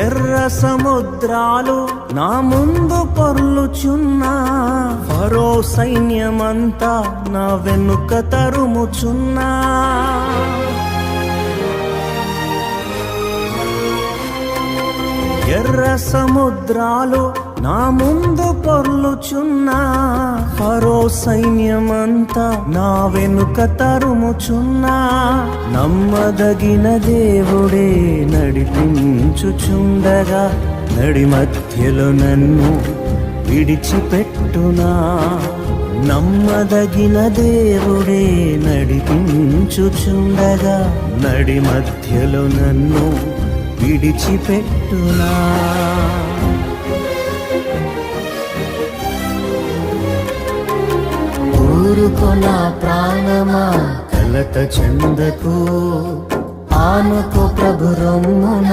ఎర్ర సముద్రాలు నా ముందు పొర్లుచున్నా, ఫరో సైన్యమంతా నా వెనుక తరుముచున్నా. ఎర్ర సముద్రాలు నా ముందు పొర్లుచున్నా, ఫరో సైన్యమంతా నా వెనుక తరుముచున్నా. నమ్మదగిన దేవుడే నడిపించుచుండగా నడి మధ్యలో నన్ను విడిచిపెట్టునా. నమ్మదగిన దేవుడే నడిపించుచుండగా నడి మధ్యలో నన్ను విడిచిపెట్టునా. ఊరుకో నా ప్రాణమా కలత చెందకు, ఆనుకో ప్రభు రొమ్మున